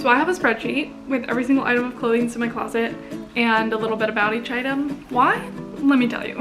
So I have a spreadsheet with every single item of clothing that's in my closet and a little bit about each item. Why? Let me tell you.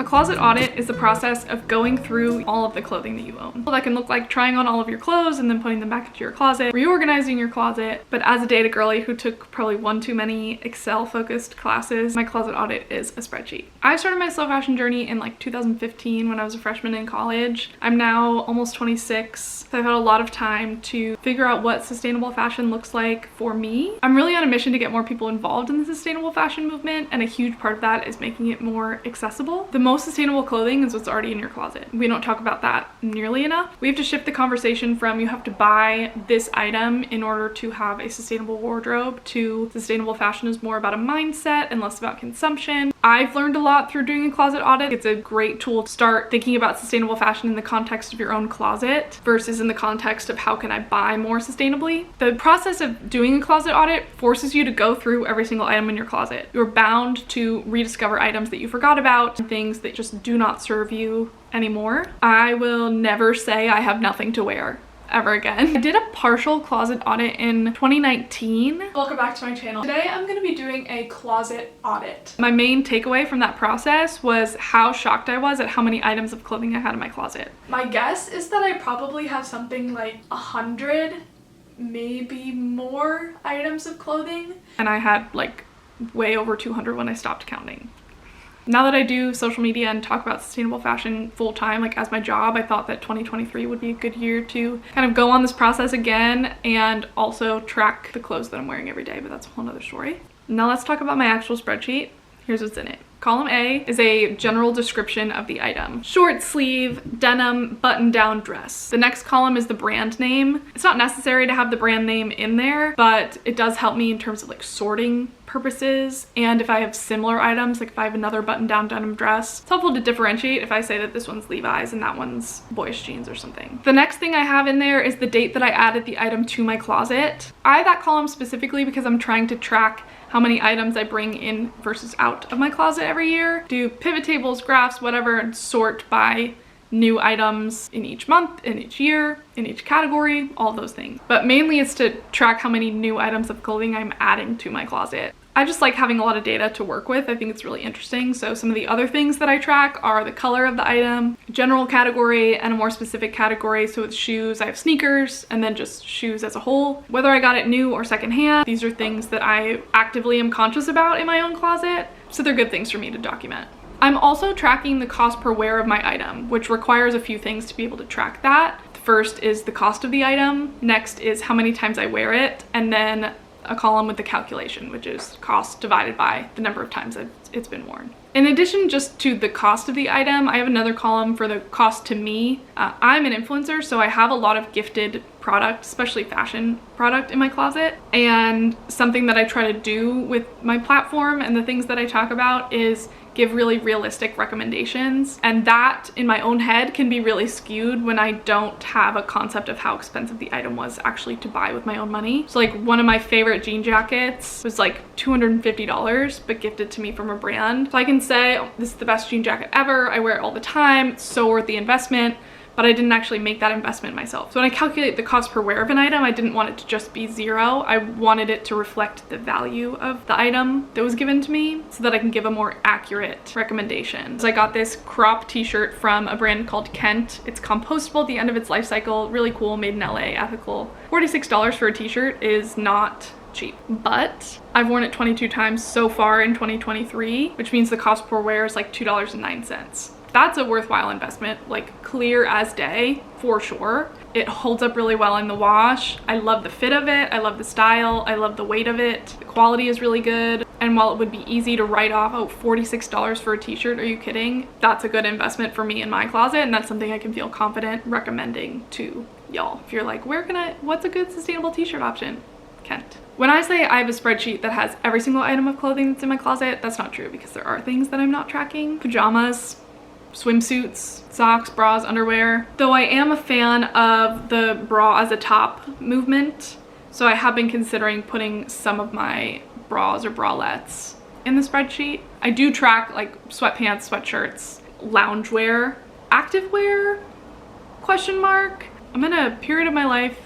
Closet audit is the process of going through all of the clothing that you own. That can look like trying on all of your clothes and then putting them back into your closet, reorganizing your closet. But as a data girly who took probably one too many Excel focused classes, my closet audit is a spreadsheet. I started my slow fashion journey in like 2015 when I was a freshman in college. I'm now almost 26. So I've had a lot of time to figure out what sustainable fashion looks like for me. I'm really on a mission to get more people involved in the sustainable fashion movement, and a huge part of that is making it more accessible. The most sustainable clothing is what's already in your closet. We don't talk about that nearly enough. We have to shift the conversation from you have to buy this item in order to have a sustainable wardrobe to sustainable fashion is more about a mindset and less about consumption. I've learned a lot through doing a closet audit. It's a great tool to start thinking about sustainable fashion in the context of your own closet versus in the context of how can I buy more sustainably. The process of doing a closet audit forces you to go through every single item in your closet. You're bound to rediscover items that you forgot about and things that just do not serve you anymore. I will never say I have nothing to wear ever again. I did a partial closet audit in 2019. Welcome back to my channel. Today I'm going to be doing a closet audit. My main takeaway from that process was how shocked I was at how many items of clothing I had in my closet. My guess is that I probably have something like 100, maybe more items of clothing. And I had like way over 200 when I stopped counting. Now that I do social media and talk about sustainable fashion full time, like as my job, I thought that 2023 would be a good year to kind of go on this process again and also track the clothes that I'm wearing every day, but that's a whole nother story. Now let's talk about my actual spreadsheet. Here's what's in it. Column A is a general description of the item. Short sleeve, denim, button-down dress. The next column is the brand name. It's not necessary to have the brand name in there, but it does help me in terms of like sorting purposes. And if I have similar items, like if I have another button-down denim dress, it's helpful to differentiate if I say that this one's Levi's and that one's boyish jeans or something. The next thing I have in there is the date that I added the item to my closet. I have that column specifically because I'm trying to track how many items I bring in versus out of my closet every year. Do pivot tables, graphs, whatever, and sort by new items in each month, in each year, in each category, all those things. But mainly it's to track how many new items of clothing I'm adding to my closet. I just like having a lot of data to work with. I think it's really interesting. So some of the other things that I track are the color of the item, general category, and a more specific category. So with shoes, I have sneakers, and then just shoes as a whole. Whether I got it new or secondhand, these are things that I actively am conscious about in my own closet. So they're good things for me to document. I'm also tracking the cost per wear of my item, which requires a few things to be able to track that. The first is the cost of the item. Next is how many times I wear it. And then a column with the calculation, which is cost divided by the number of times it's been worn. In addition just to the cost of the item, I have another column for the cost to me. I'm an influencer, so I have a lot of gifted product, especially fashion product in my closet. And something that I try to do with my platform and the things that I talk about is give really realistic recommendations. And that in my own head can be really skewed when I don't have a concept of how expensive the item was actually to buy with my own money. So like one of my favorite jean jackets was like $250, but gifted to me from a brand. So I can say, oh, this is the best jean jacket ever. I wear it all the time. It's so worth the investment. But I didn't actually make that investment myself. So when I calculate the cost per wear of an item, I didn't want it to just be zero. I wanted it to reflect the value of the item that was given to me so that I can give a more accurate recommendation. So I got this crop t-shirt from a brand called Kent. It's compostable at the end of its life cycle. Really cool, made in LA, ethical. $46 for a t-shirt is not cheap, but I've worn it 22 times so far in 2023, which means the cost per wear is like $2.09. That's a worthwhile investment, like clear as day for sure. It holds up really well in the wash. I love the fit of it. I love the style. I love the weight of it. The quality is really good. And while it would be easy to write off, oh, $46 for a t-shirt, are you kidding? That's a good investment for me in my closet, and that's something I can feel confident recommending to y'all. If you're like, what's a good sustainable t-shirt option? Kent. When I say I have a spreadsheet that has every single item of clothing that's in my closet, that's not true because there are things that I'm not tracking. Pajamas, swimsuits, socks, bras, underwear. Though I am a fan of the bra as a top movement, so I have been considering putting some of my bras or bralettes in the spreadsheet. I do track like sweatpants, sweatshirts, loungewear, activewear, question mark. I'm in a period of my life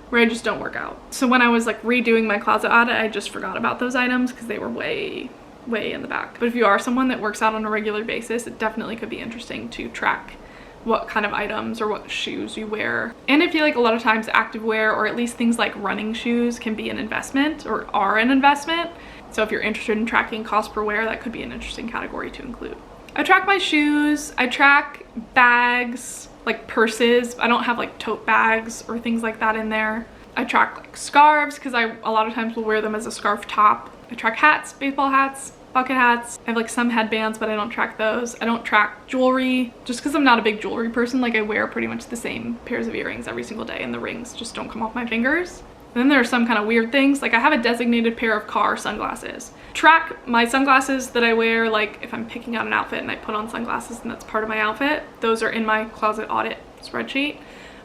where I just don't work out. So when I was like redoing my closet audit, I just forgot about those items because they were way in the back. But if you are someone that works out on a regular basis, it definitely could be interesting to track what kind of items or what shoes you wear. And I feel like a lot of times activewear, or at least things like running shoes, can be an investment or are an investment. So if you're interested in tracking cost per wear, that could be an interesting category to include. I track my shoes, I track bags, like purses. I don't have like tote bags or things like that in there. I track like scarves because I a lot of times will wear them as a scarf top. I track hats, baseball hats, bucket hats. I have like some headbands, but I don't track those. I don't track jewelry just because I'm not a big jewelry person. Like I wear pretty much the same pairs of earrings every single day and the rings just don't come off my fingers. And then there are some kind of weird things. Like I have a designated pair of car sunglasses. Track my sunglasses that I wear, like if I'm picking out an outfit and I put on sunglasses and that's part of my outfit. Those are in my closet audit spreadsheet.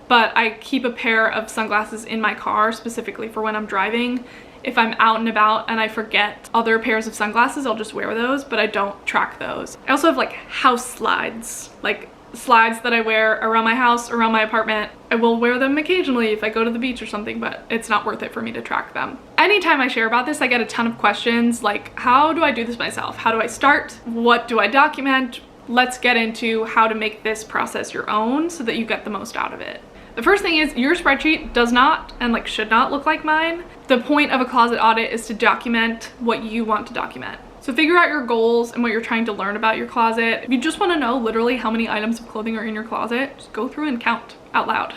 But I keep a pair of sunglasses in my car specifically for when I'm driving. If I'm out and about and I forget other pairs of sunglasses, I'll just wear those, but I don't track those. I also have like house slides, like slides that I wear around my house, around my apartment. I will wear them occasionally if I go to the beach or something, but it's not worth it for me to track them. Anytime I share about this, I get a ton of questions like, how do I do this myself? How do I start? What do I document? Let's get into how to make this process your own so that you get the most out of it. The first thing is your spreadsheet does not and like should not look like mine. The point of a closet audit is to document what you want to document. So figure out your goals and what you're trying to learn about your closet. If you just want to know literally how many items of clothing are in your closet, just go through and count out loud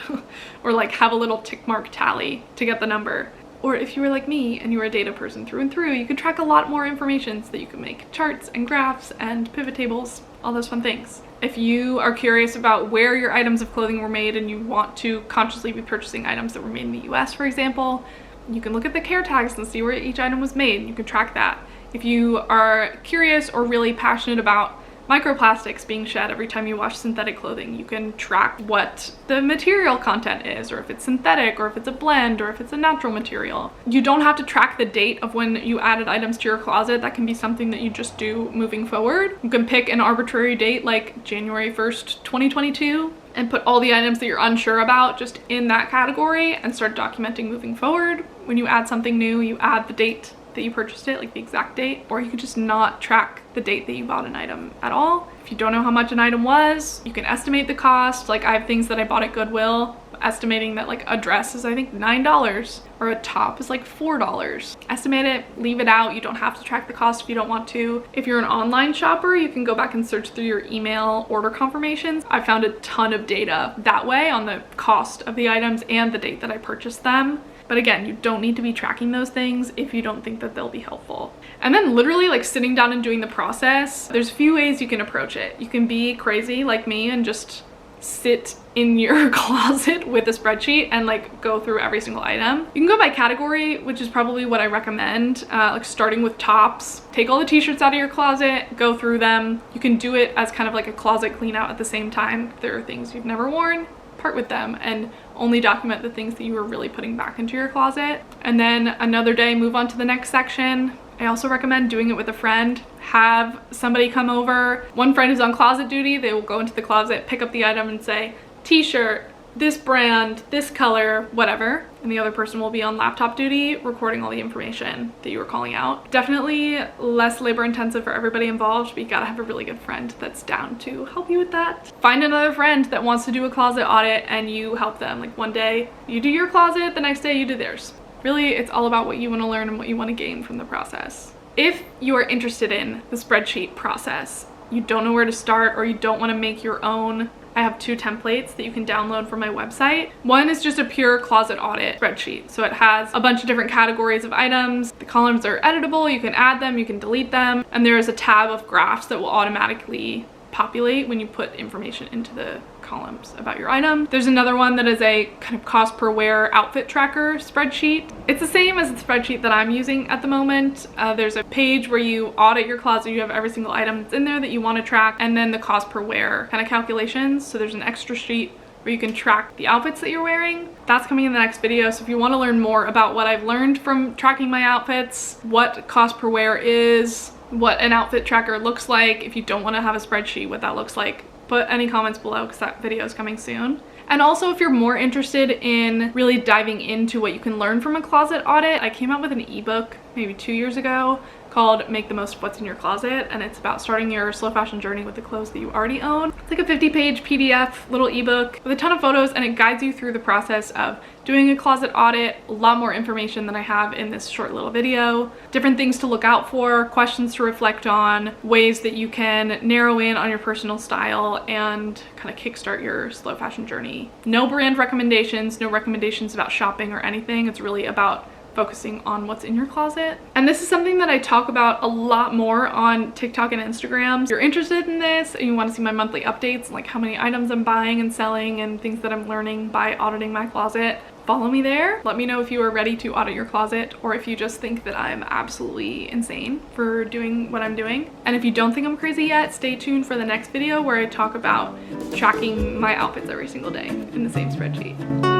or like have a little tick mark tally to get the number. Or if you were like me and you were a data person through and through, you could track a lot more information so that you can make charts and graphs and pivot tables, all those fun things. If you are curious about where your items of clothing were made and you want to consciously be purchasing items that were made in the US, for example, you can look at the care tags and see where each item was made. You can track that. If you are curious or really passionate about microplastics being shed every time you wash synthetic clothing, you can track what the material content is, or if it's synthetic, or if it's a blend, or if it's a natural material. You don't have to track the date of when you added items to your closet. That can be something that you just do moving forward. You can pick an arbitrary date like January 1st, 2022, and put all the items that you're unsure about just in that category and start documenting moving forward. When you add something new, you add the date that you purchased it, like the exact date, or you could just not track the date that you bought an item at all. If you don't know how much an item was, you can estimate the cost. Like I have things that I bought at Goodwill, estimating that like a dress is I think $9 or a top is like $4. Estimate it, leave it out. You don't have to track the cost if you don't want to. If you're an online shopper, you can go back and search through your email order confirmations. I found a ton of data that way on the cost of the items and the date that I purchased them. But again, you don't need to be tracking those things if you don't think that they'll be helpful. And then literally like sitting down and doing the process, there's a few ways you can approach it. You can be crazy like me and just sit in your closet with a spreadsheet and like go through every single item. You can go by category, which is probably what I recommend, like starting with tops. Take all the t-shirts out of your closet, go through them. You can do it as kind of like a closet clean out at the same time. If there are things you've never worn, part with them and only document the things that you were really putting back into your closet. And then another day, move on to the next section. I also recommend doing it with a friend. Have somebody come over. One friend is on closet duty. They will go into the closet, pick up the item and say, t-shirt, this brand, this color, whatever. And the other person will be on laptop duty, recording all the information that you were calling out. Definitely less labor intensive for everybody involved, but you gotta have a really good friend that's down to help you with that. Find another friend that wants to do a closet audit and you help them. Like one day you do your closet, the next day you do theirs. Really, it's all about what you want to learn and what you want to gain from the process. If you are interested in the spreadsheet process, you don't know where to start or you don't want to make your own, I have 2 templates that you can download from my website. One is just a pure closet audit spreadsheet. So it has a bunch of different categories of items. The columns are editable, you can add them, you can delete them, and there is a tab of graphs that will automatically populate when you put information into the columns about your item. There's another one that is a kind of cost per wear outfit tracker spreadsheet. It's the same as the spreadsheet that I'm using at the moment. There's a page where you audit your closet, you have every single item that's in there that you want to track, and then the cost per wear kind of calculations. So there's an extra sheet where you can track the outfits that you're wearing. That's coming in the next video. So if you want to learn more about what I've learned from tracking my outfits, what cost per wear is, what an outfit tracker looks like. If you don't want to have a spreadsheet, what that looks like. Put any comments below because that video is coming soon. And also, if you're more interested in really diving into what you can learn from a closet audit, I came out with an ebook maybe 2 years ago called Make the Most of What's in Your Closet, and it's about starting your slow fashion journey with the clothes that you already own. It's like a 50-page PDF little ebook with a ton of photos, and it guides you through the process of doing a closet audit. A lot more information than I have in this short little video. Different things to look out for, questions to reflect on, ways that you can narrow in on your personal style and kind of kickstart your slow fashion journey. No brand recommendations, no recommendations about shopping or anything. It's really about focusing on what's in your closet. And this is something that I talk about a lot more on TikTok and Instagram. If you're interested in this and you want to see my monthly updates, like how many items I'm buying and selling and things that I'm learning by auditing my closet, follow me there. Let me know if you are ready to audit your closet or if you just think that I'm absolutely insane for doing what I'm doing. And if you don't think I'm crazy yet, stay tuned for the next video where I talk about tracking my outfits every single day in the same spreadsheet.